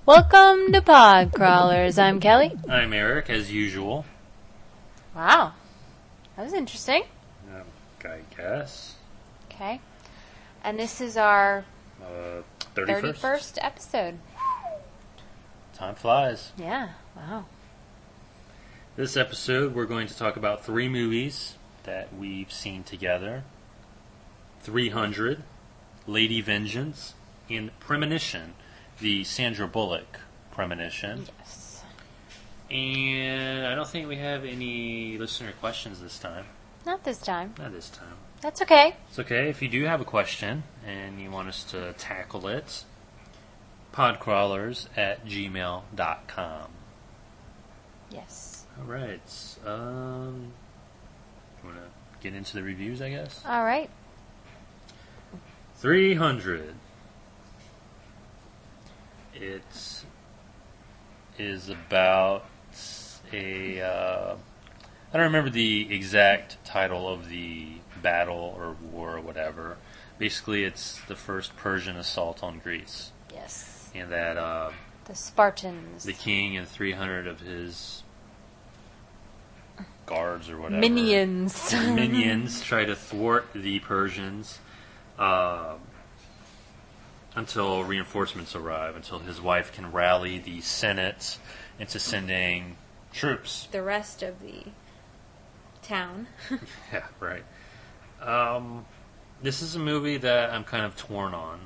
Welcome to Pod Crawlers. I'm Kelly. I'm Eric, as usual. Wow. That was interesting. I guess. Okay. And this is our 31st? 31st episode. Time flies. Yeah. Wow. This episode, we're going to talk about 3 movies that we've seen together. 300, Lady Vengeance, and Premonition, the Sandra Bullock Premonition. Yes. And I don't think we have any listener questions this time. Not this time. Not this time. That's okay. It's okay. If you do have a question and you want us to tackle it, podcrawlers@gmail.com. Yes. All right. You want to get into the reviews, I guess? All right. 300. It is about a... I don't remember the exact title of the battle or war or whatever. Basically, it's the first Persian assault on Greece. Yes. And that The Spartans. the king and 300 of his guards or whatever. Minions. Minions try to thwart the Persians until reinforcements arrive, until his wife can rally the Senate into sending troops. The rest of the town. Yeah, right. This is a movie that I'm kind of torn on.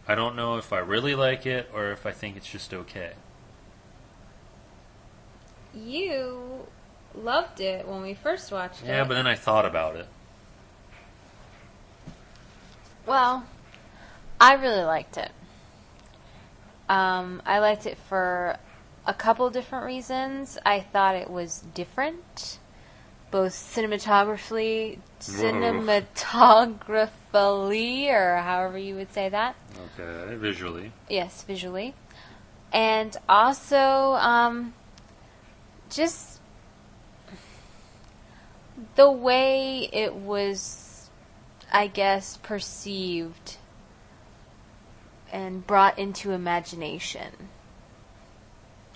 I don't know if I really like it or if I think it's just okay. You loved it when we first watched it. Yeah, but then I thought about it. Well, I really liked it. I liked it for a couple different reasons. I thought it was different, both cinematographically, or however you would say that. Okay, visually. Yes, visually. And also, just the way it was, I guess, perceived and brought into imagination.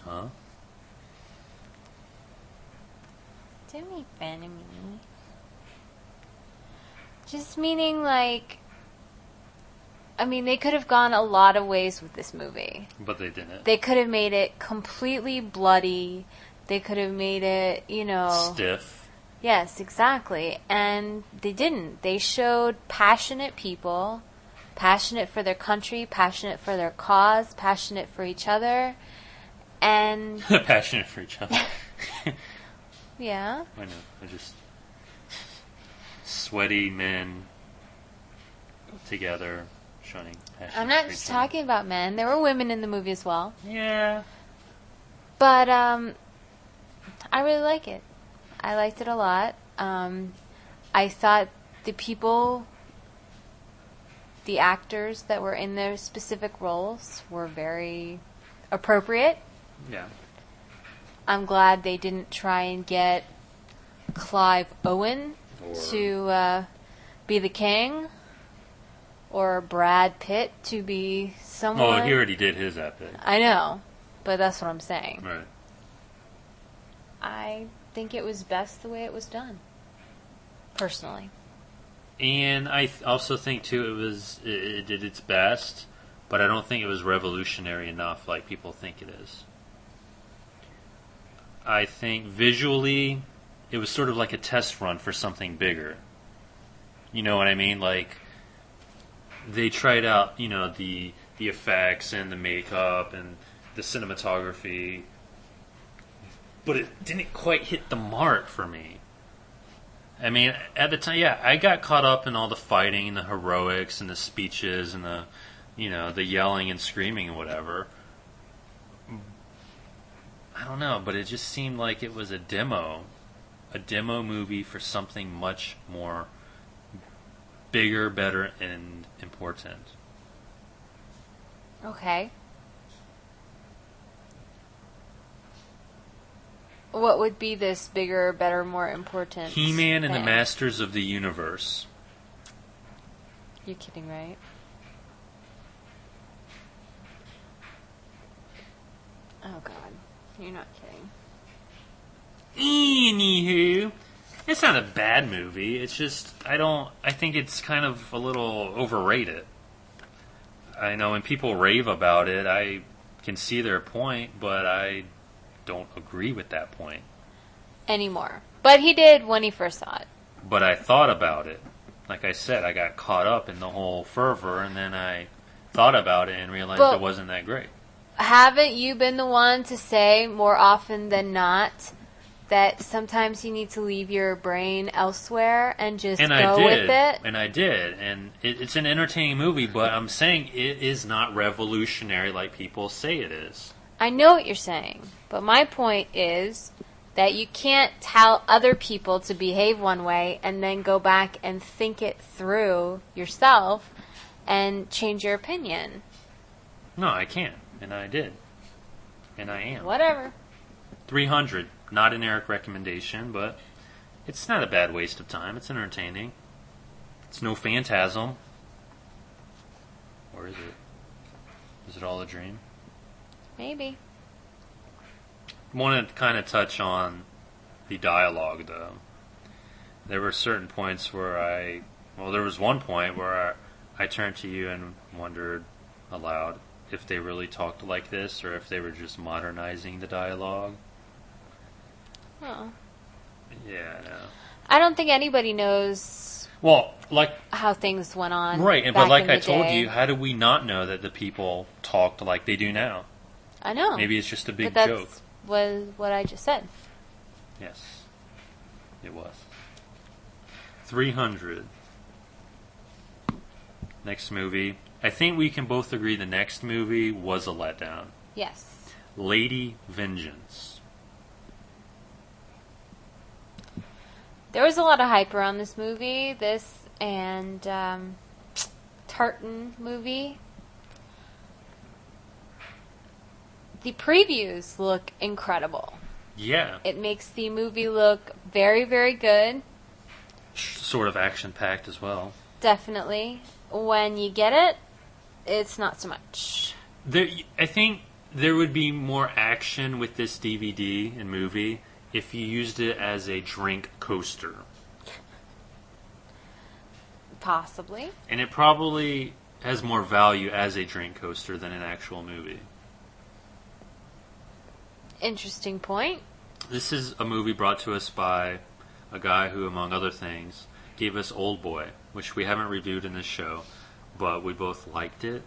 Huh? Don't make fun of me. Just meaning, like, I mean, they could have gone a lot of ways with this movie. But they didn't. They could have made it completely bloody. They could have made it, Stiff. Yes, exactly. And they didn't. They showed passionate people, passionate for their country, passionate for their cause, passionate for each other, and... Passionate for each other. Yeah. I know. I just... Sweaty men together, showing passion. I'm not just talking about men. There were women in the movie as well. Yeah. But, I really like it. I liked it a lot. I thought the people, the actors that were in their specific roles were very appropriate. Yeah. I'm glad they didn't try and get Clive Owen to be the king, or Brad Pitt to be someone. Oh, he already did his epic. I know, but that's what I'm saying. Right. I think it was best the way it was done, personally. And I also think too it did its best, but I don't think it was revolutionary enough like people think it is. I think visually it was sort of like a test run for something bigger. You know what I mean? Like, they tried out, the effects and the makeup and the cinematography, but it didn't quite hit the mark for me. I mean, at the time, yeah, I got caught up in all the fighting and the heroics and the speeches and the yelling and screaming and whatever. I don't know, but it just seemed like it was a demo movie for something much more bigger, better, and important. Okay. What would be this bigger, better, more important He-Man and the thing? Masters of the Universe. You're kidding, right? Oh, God. You're not kidding. Anywho, it's not a bad movie. It's just, I think it's kind of a little overrated. I know when people rave about it, I can see their point, but I don't agree with that point. Anymore. But he did when he first saw it. But I thought about it. Like I said, I got caught up in the whole fervor, and then I thought about it and realized it wasn't that great. Haven't you been the one to say more often than not that sometimes you need to leave your brain elsewhere and just go with it? And I did. And it's an entertaining movie, but I'm saying it is not revolutionary like people say it is. I know what you're saying, but my point is that you can't tell other people to behave one way and then go back and think it through yourself and change your opinion. No, I can't. And I did. And I am. Whatever. 300. Not an Eric recommendation, but it's not a bad waste of time. It's entertaining. It's no Phantasm. Or is it? Is it all a dream? Maybe. I want to kind of touch on the dialogue, though. There were certain points where there was one point where I turned to you and wondered aloud if they really talked like this or if they were just modernizing the dialogue. Oh. Yeah, I know. I don't think anybody knows how things went on. Right, but like I told you, how do we not know that the people talked like they do now? I know. Maybe it's just a big but joke. Was what I just said. Yes, it was. 300. Next movie. I think we can both agree the next movie was a letdown. Yes. Lady Vengeance. There was a lot of hype around this movie. This and Tartan movie. The previews look incredible. Yeah. It makes the movie look very, very good. Sort of action-packed as well. Definitely. When you get it, it's not so much. I think there would be more action with this DVD and movie if you used it as a drink coaster. Possibly. And it probably has more value as a drink coaster than an actual movie. Interesting point. This is a movie brought to us by a guy who, among other things, gave us Old Boy, which we haven't reviewed in this show, but we both liked it.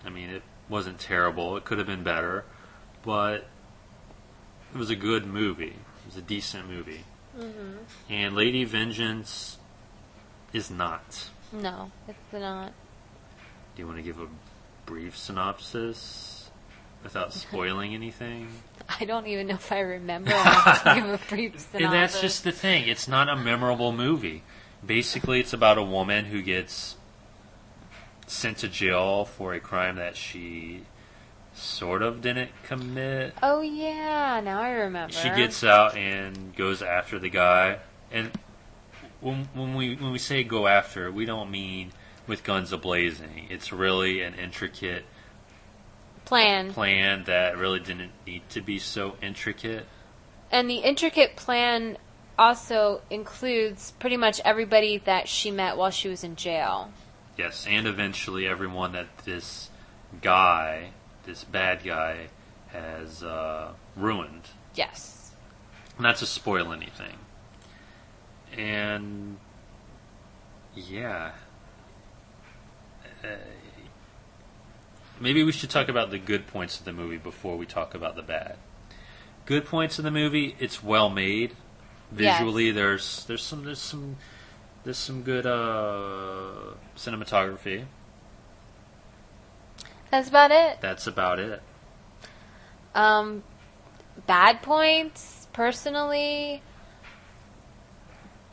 I mean, it wasn't terrible. It could have been better, but it was a good movie. It was a decent movie. Mm-hmm. And Lady Vengeance is not. No, it's not. Do you want to give a brief synopsis without spoiling anything? I don't even know if I remember enough to give a brief synopsis. And that's just the thing. It's not a memorable movie. Basically, it's about a woman who gets sent to jail for a crime that she sort of didn't commit. Oh, yeah. Now I remember. She gets out and goes after the guy. And when we say go after, we don't mean with guns a-blazing. It's really an intricate plan that really didn't need to be so intricate. And the intricate plan also includes pretty much everybody that she met while she was in jail. Yes, and eventually everyone that this guy, this bad guy, has ruined. Yes. Not to spoil anything. And yeah. Maybe we should talk about the good points of the movie before we talk about the bad. Good points of the movie: it's well made. Visually, yes. there's some good cinematography. That's about it. That's about it. bad points, personally,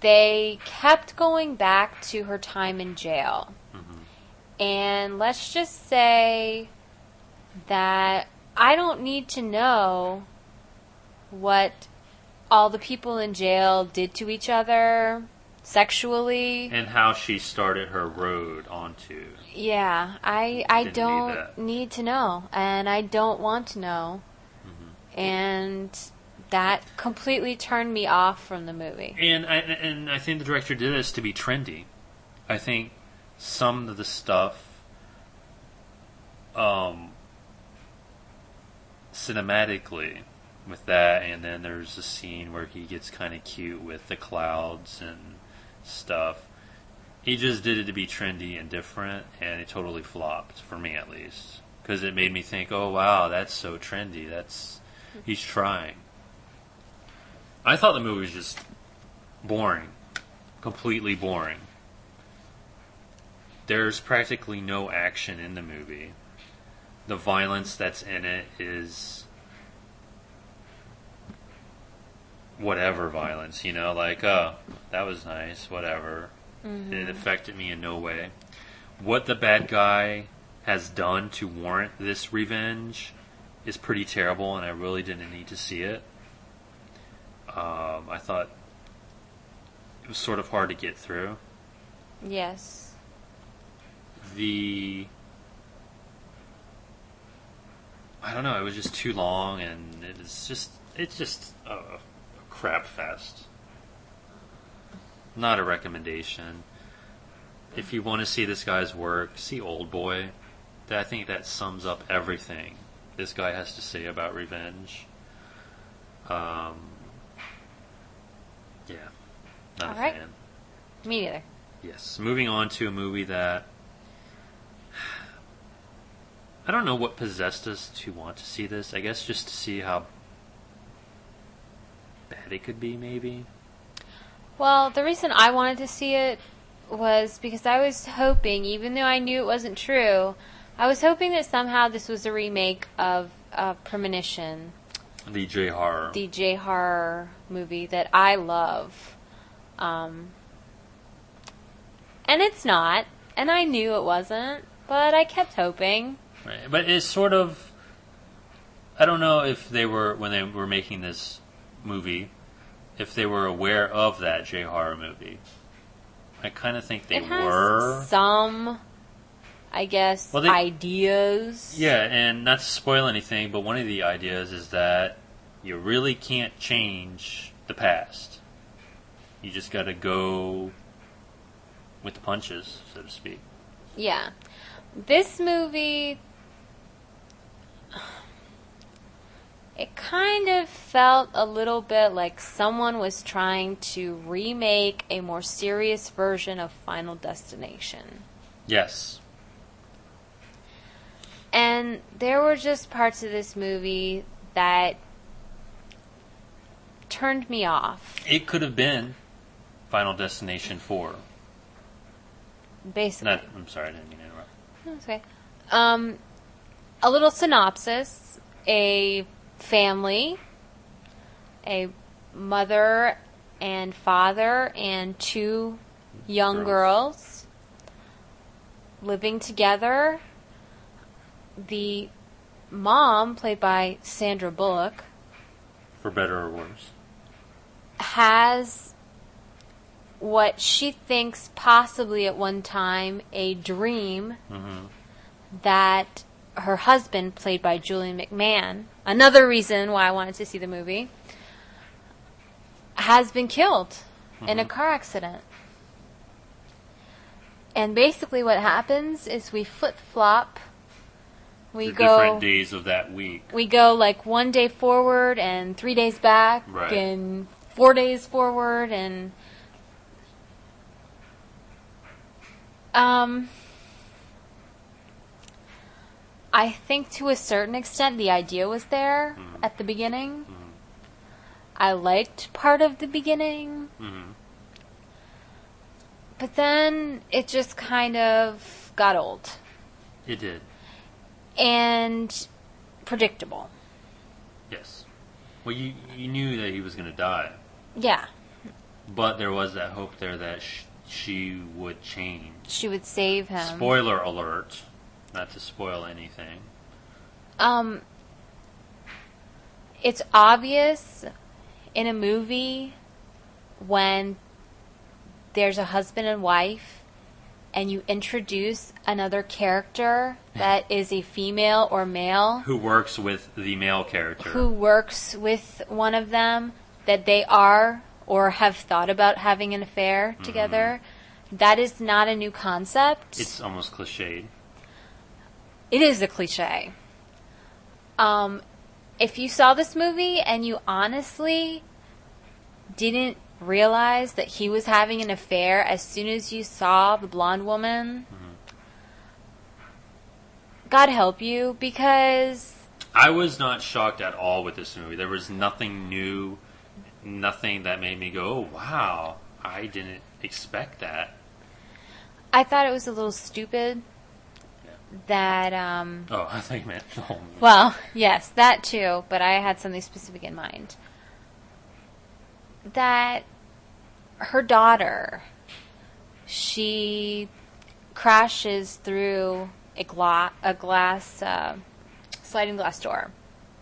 they kept going back to her time in jail. And let's just say that I don't need to know what all the people in jail did to each other sexually. And how she started her road onto. Yeah, I don't need to know. And I don't want to know. And that completely turned me off from the movie. And I think the director did this to be trendy. I think some of the stuff cinematically with that, and then there's a scene where he gets kind of cute with the clouds and stuff. He just did it to be trendy and different, and it totally flopped, for me at least. Because it made me think, oh wow, that's so trendy. He's trying. I thought the movie was just boring. Completely boring. There's practically no action in the movie. The violence that's in it is whatever violence, like, oh, that was nice, whatever. It affected me in no way. What the bad guy has done to warrant this revenge is pretty terrible, and I really didn't need to see it. I thought it was sort of hard to get through. Yes. I don't know, it was just too long, and it's just a crap fest. Not a recommendation. If you want to see this guy's work, see Oldboy. I think that sums up everything this guy has to say about revenge. Yeah, not a fan. Me neither. Yes, moving on to a movie that I don't know what possessed us to want to see this. I guess just to see how bad it could be, maybe. Well, the reason I wanted to see it was because I was hoping, even though I knew it wasn't true, I was hoping that somehow this was a remake of Premonition. The J-horror. The J-horror movie that I love. And it's not. And I knew it wasn't. But I kept hoping. Right. But it's sort of... I don't know if they were, when they were making this movie, if they were aware of that J-horror movie. I kind of think they were. Some, I guess, ideas. Yeah, and not to spoil anything, but one of the ideas is that you really can't change the past. You just got to go with the punches, so to speak. Yeah. This movie, it kind of felt a little bit like someone was trying to remake a more serious version of Final Destination. Yes. And there were just parts of this movie that turned me off. It could have been Final Destination 4. Basically. I'm sorry, I didn't mean to interrupt. That's okay. A little synopsis. A family, a mother and father and two young girls living together. The mom, played by Sandra Bullock, for better or worse, has what she thinks possibly at one time a dream that her husband, played by Julian McMahon, another reason why I wanted to see the movie, has been killed in a car accident. And basically what happens is we flip-flop. We go different days of that week. We go like 1 day forward and 3 days back, right, and 4 days forward, and I think to a certain extent the idea was there at the beginning. I liked part of the beginning. But then it just kind of got old. It did. And predictable. Yes. Well, you knew that he was going to die. Yeah. But there was that hope there that she would change. She would save him. Spoiler alert. Not to spoil anything. It's obvious in a movie when there's a husband and wife and you introduce another character that is a female or male who works with the male character, who works with one of them, that they are or have thought about having an affair together. That is not a new concept. It's almost cliched. It is a cliche. If you saw this movie and you honestly didn't realize that he was having an affair as soon as you saw the blonde woman, God help you, because I was not shocked at all with this movie. There was nothing new, nothing that made me go, oh, wow, I didn't expect that. I thought it was a little stupid that... Oh, I thought you meant the whole movie. Well, yes, that too, but I had something specific in mind. That her daughter, she crashes through a sliding glass door.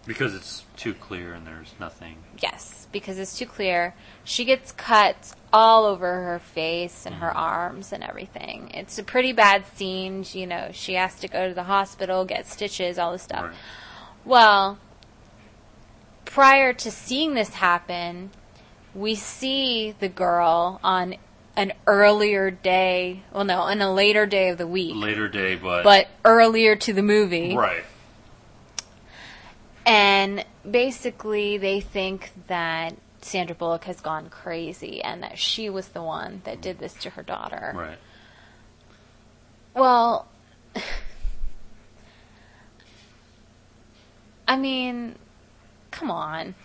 Because it's too clear and there's nothing. Yes, because it's too clear. She gets cuts all over her face and her arms and everything. It's a pretty bad scene. You know, she has to go to the hospital, get stitches, all this stuff. Right. Well, prior to seeing this happen, we see the girl on an earlier day. Well, no, on a later day of the week. Later day, but earlier to the movie. Right. And basically, they think that Sandra Bullock has gone crazy and that she was the one that did this to her daughter. Right. Well, I mean, come on.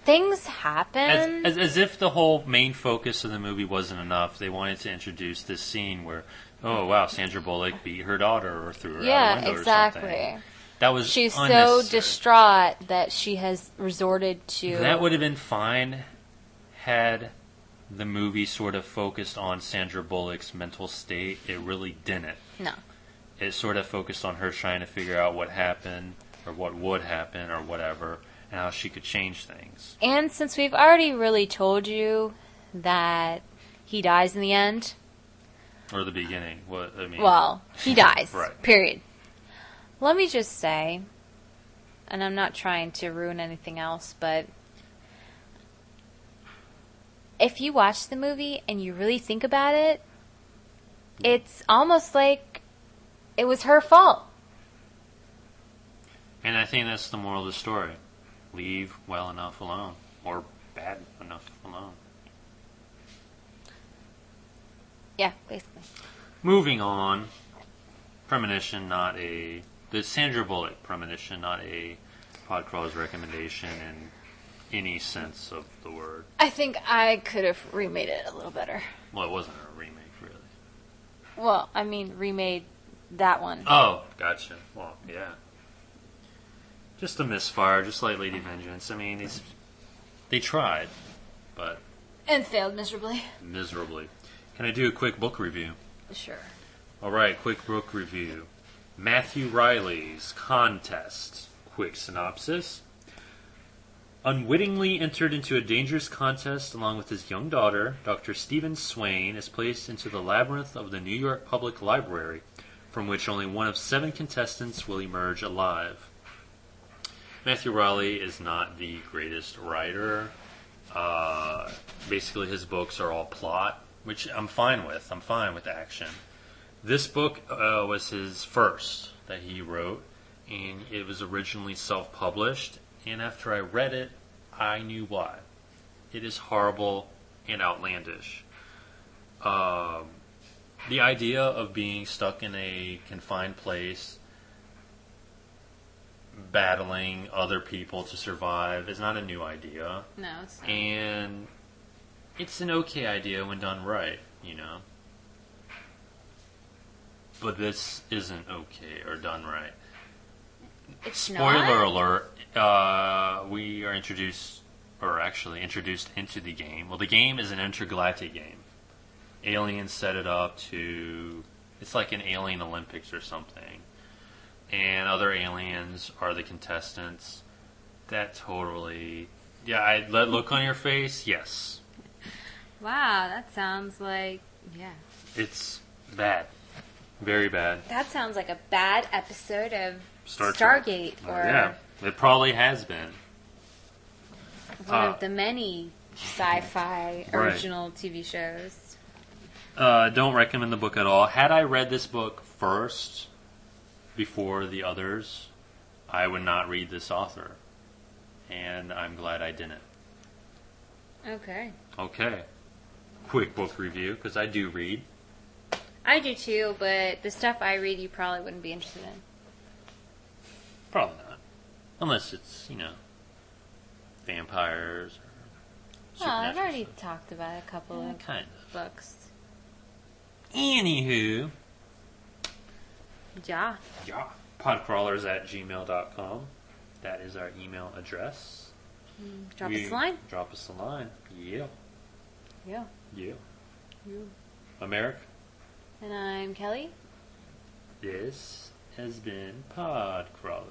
Things happen. As if the whole main focus of the movie wasn't enough. They wanted to introduce this scene where, oh wow, Sandra Bullock beat her daughter or threw her out a window exactly. or something. That was She's unnecessary. so distraught that she has resorted to... That would have been fine had the movie sort of focused on Sandra Bullock's mental state. It really didn't. No. It sort of focused on her trying to figure out what happened or what would happen or whatever, and how she could change things. And since we've already really told you that he dies in the end... Or the beginning. Well, he dies. Right. Period. Let me just say, and I'm not trying to ruin anything else, but if you watch the movie and you really think about it, it's almost like it was her fault. And I think that's the moral of the story. Leave well enough alone. Or bad enough alone. Yeah, basically. Moving on. Premonition, the Sandra Bullock Premonition, not a Podcrawler's recommendation in any sense of the word. I think I could have remade it a little better. Well, it wasn't a remake, really. Well, I mean, remade that one. Oh, gotcha. Well, yeah. Just a misfire, just like Lady Vengeance. I mean, they tried, but... And failed miserably. Miserably. Can I do a quick book review? Sure. Alright, quick book review. Matthew Riley's Contest. Quick synopsis. Unwittingly entered into a dangerous contest along with his young daughter, Dr. Stephen Swain is placed into the labyrinth of the New York Public Library, from which only one of 7 contestants will emerge alive. Matthew Riley is not the greatest writer. Basically, his books are all plot, which I'm fine with. I'm fine with action. This book was his first that he wrote, and it was originally self-published, and after I read it, I knew why. It is horrible and outlandish. The idea of being stuck in a confined place, battling other people to survive, is not a new idea. No, it's not. And it's an okay idea when done right, you know. But this isn't okay or done right. It's Spoiler not? alert, we are introduced into the game. Well, the game is an intergalactic game. Aliens set it up to... It's like an alien Olympics or something. And other aliens are the contestants. That totally... Yeah, that look on your face, yes. Wow, that sounds like... Yeah. It's bad. Very bad. That sounds like a bad episode of Star Trek. Stargate. Or Yeah, it probably has been. one of the many sci-fi original TV shows. Don't recommend the book at all. Had I read this book first, before the others, I would not read this author. And I'm glad I didn't. Okay. Okay. Quick book review, because I do read. I do too, but the stuff I read you probably wouldn't be interested in. Probably not. Unless it's, vampires or I've already stuff. talked about a couple of Kind of. books. Anywho. Yeah. Yeah. Podcrawlers@gmail.com. That is our email address. Drop us a line. Drop us a line. Yeah. Yeah. Yeah. You. America. And I'm Kelly. This has been Podcrawlers.